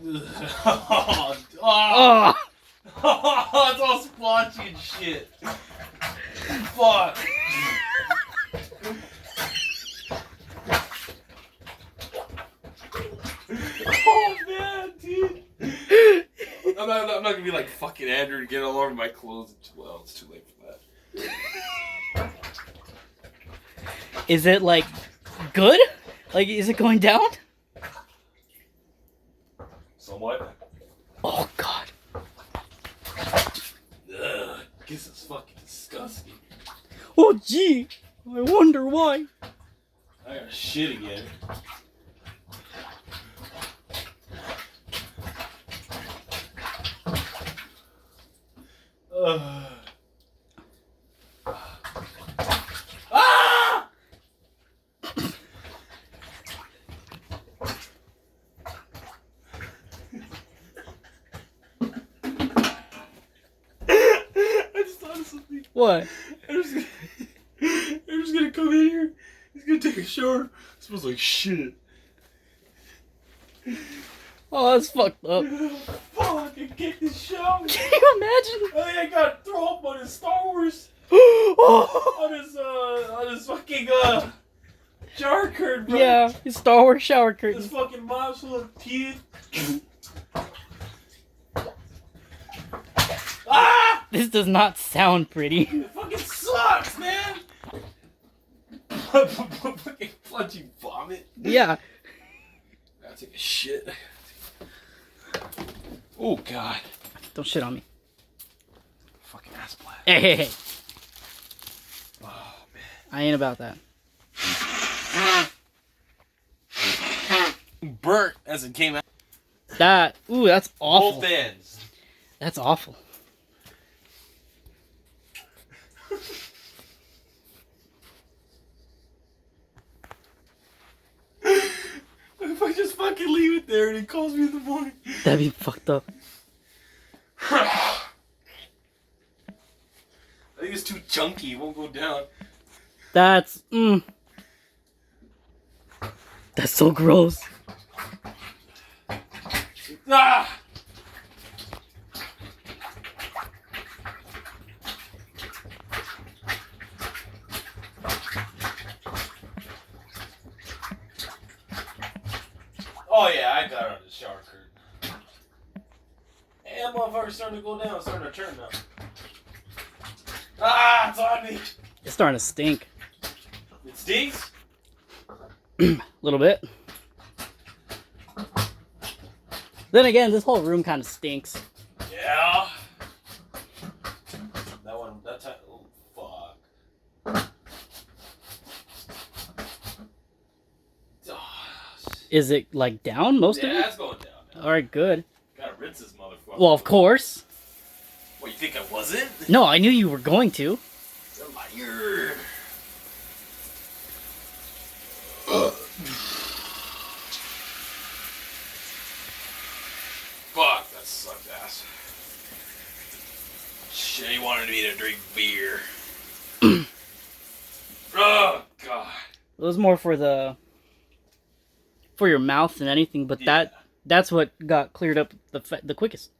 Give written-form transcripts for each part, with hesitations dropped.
Oh, Oh! it's all splotchy and shit. Fuck. Oh man, dude. I'm not gonna be like fucking Andrew and get all over my clothes. Well, it's too late for that. Is it like good? Like, is it going down? Somewhat. Oh god. Ugh, guess it's fucking disgusting. Oh gee, I wonder why. I got shit again. Ah! I just thought of something. What? Andrew's gonna come in here. He's gonna take a shower. It smells like shit. Oh, that's fucked up. Fuck, I get this shower. Can you imagine? I think I got throw up on his Star Wars. Oh. On his fucking shower curtain, bro. Yeah, his Star Wars shower curtain. This fucking mouth's full of teeth. Ah! This does not sound pretty. It fucking sucks, man. Fucking plunging vomit. Yeah. Gotta take a shit. Oh god. Don't shit on me. Fucking ass blast. Hey. Oh man. I ain't about that. Burnt as it came out. Ooh, that's awful. Both ends. That's awful. If I just fucking leave it there and he calls me in the morning. That'd be fucked up. I think it's too chunky. It won't go down. That's That's so gross. Ah! Oh yeah, I got it on the shower curtain. And motherfucker's starting to go down, it's starting to turn now. Ah, it's on me. It's starting to stink. It stinks? A little bit. Then again, this whole room kind of stinks. Yeah. That time, oh fuck. Is it like down most of Yeah, it? it's going down now. All right, good. Gotta rinse this motherfucker. Well, of course. What, you think I wasn't? No, I knew you were going to. You're a liar. Fuck, that sucked ass. Shit, he wanted me to drink beer. Oh, God. It was more for your mouth than anything, but Yeah. that's what got cleared up the quickest.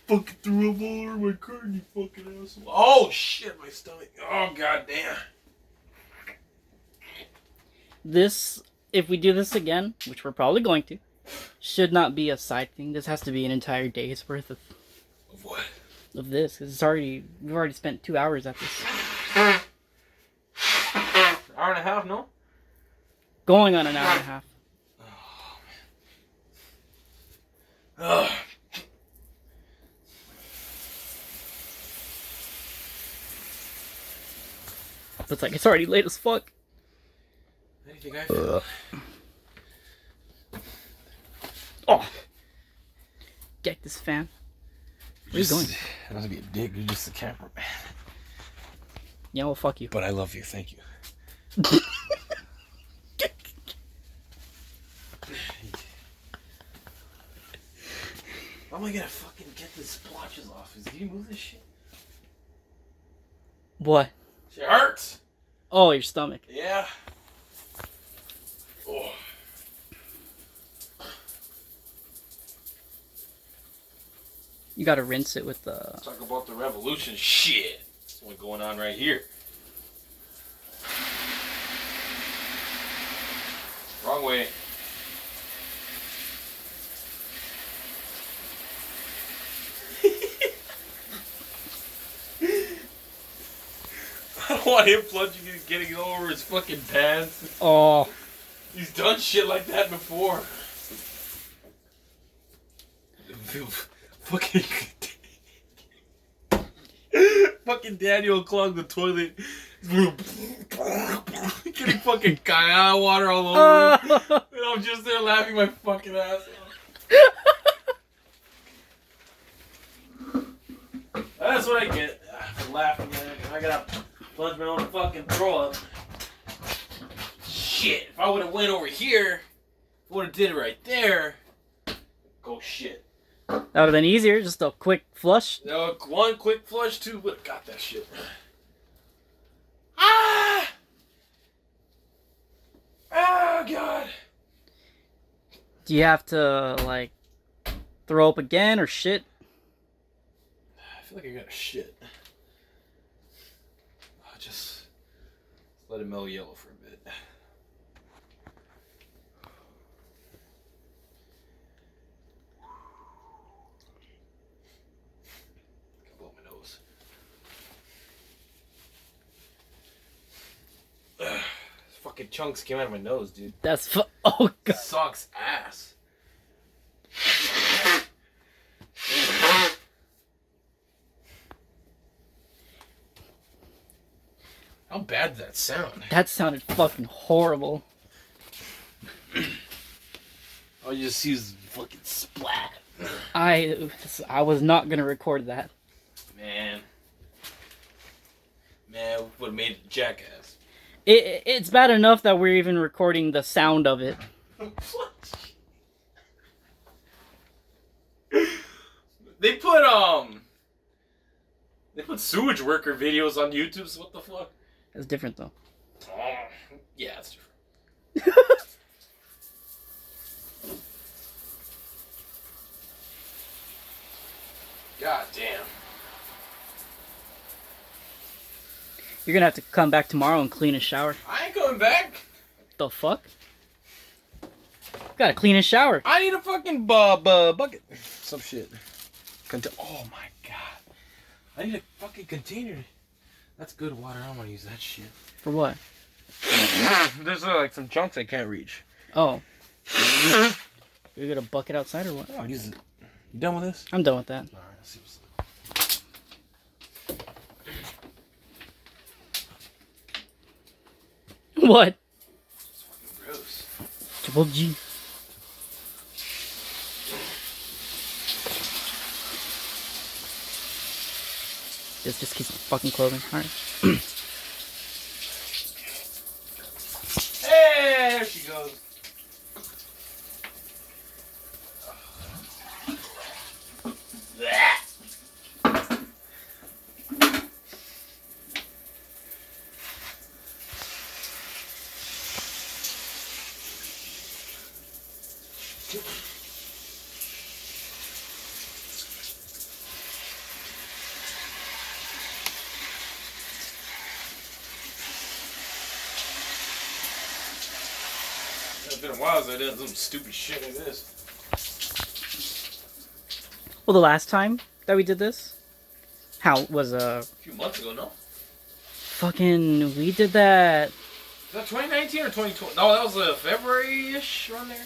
Fucking threw up all over my curtain, you fucking asshole. Oh shit, my stomach. Oh goddamn. This, if we do this again, which we're probably going to, should not be a side thing. This has to be an entire day's worth of What? of this, because we've already spent 2 hours at this. Hour and a half, no? Going on an hour and a half. Oh man. Ugh. It's like it's already late as fuck. How do you think I feel? Oh, get this fan. Where are you going? Not to be a dick, you're just a cameraman. Yeah, well, fuck you. But I love you. Thank you. How am I gonna fucking get the splotches off? Can you move this shit? What? Shit hurts. Oh, your stomach. Yeah. Oh. You gotta rinse it with the... Talk about the revolution shit. That's what's going on right here. Wrong way. I don't want him plunging and getting over his fucking pants. Oh. He's done shit like that before. Fucking Daniel clogged the toilet. Getting fucking kaya water all over him. And I'm just there laughing my fucking ass off. That's what I get for laughing at it. I gotta plunge my own fucking throw up. Shit, if I would have went over here, would have did it right there. Go shit. That would have been easier, just a quick flush. No, one quick flush, two, would have got that shit. Ah! Oh, God. Do you have to, like, throw up again or shit? I feel like I got shit. Just let it mellow yellow for a bit. Blow my nose. Fucking chunks came out of my nose, dude. That's oh god. Sucks ass. How bad did that sound? That sounded fucking horrible. Oh, you just use fucking splat. I was not gonna record that. Man, would have made it jackass. It's bad enough that we're even recording the sound of it. They put sewage worker videos on YouTube, so what the fuck? That's different though. Yeah, it's different. God damn. You're gonna have to come back tomorrow and clean a shower. I ain't coming back. The fuck? Gotta clean a shower. I need a fucking bucket. Some shit. Oh my god. I need a fucking container. That's good water. I don't want to use that shit. For what? There's like some chunks I can't reach. Oh. You got a bucket outside or what? Oh, use it. You done with this? I'm done with that. Alright, let's see what's What? It's fucking gross. Triple G. This just keeps fucking clothing. Alright. Hey, there she goes. It's been a while since I did some stupid shit like this. Well, the last time that we did this, how was A few months ago, no? fucking we did that. Is that 2019 or 2020? No, that was February-ish around there.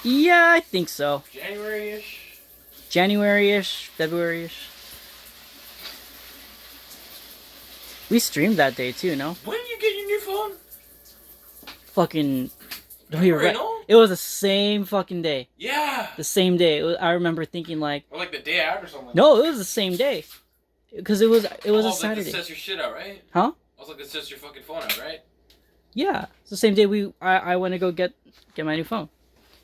Yeah, I think so. January-ish. January-ish, February-ish. We streamed that day too, no? When did you get your new phone? Fucking. Oh, you're February, right. no? It was the same fucking day. Yeah. The same day. I remember thinking like, Or like the day after something. no, it was the same day. Because it was a Like, Saturday. this sets your shit out, right? Huh? I was like, this sets your fucking phone out, right? Yeah, it's the same day I went to go get my new phone.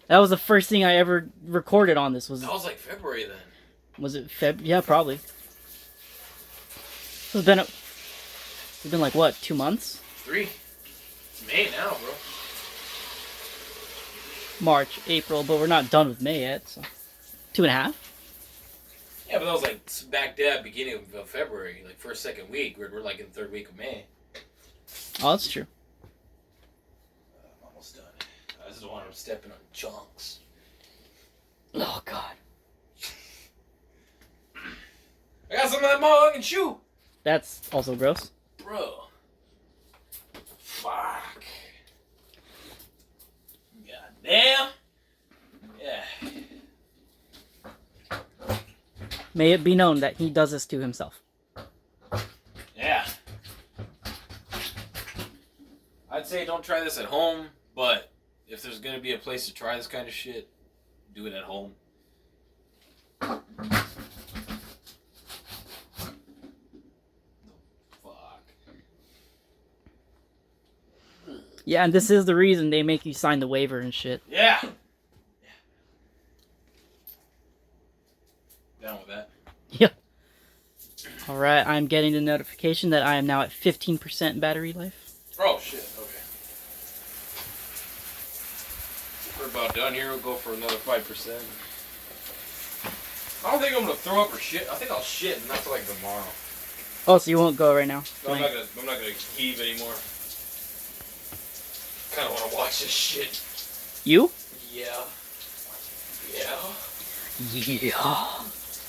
That was the first thing I ever recorded on this. That was like February then. Was it Feb? Yeah, probably. It's been like what, 2 months? 3. It's May now, bro. March, April, but we're not done with May yet, so 2.5. Yeah, but that was like back there, beginning of February, like first, second week. We're like in the 3rd week of May. Oh, that's true. I'm almost done. I just don't want him stepping on chunks. Oh God. I got some of that motherfucking shoe. That's also gross. Bro. Fuck. God damn. Yeah. May it be known that he does this to himself. Yeah. I'd say don't try this at home, but if there's gonna be a place to try this kind of shit, do it at home. Yeah, and this is the reason they make you sign the waiver and shit. Yeah. Down with that. Yeah. Alright, I'm getting the notification that I am now at 15% battery life. Oh shit, okay. We're about done here, we'll go for another 5%. I don't think I'm gonna throw up or shit. I think I'll shit and not till like tomorrow. Oh, so you won't go right now? No, I'm not gonna heave anymore. Kinda wanna watch this shit. You? Yeah. Yeah. Yeah.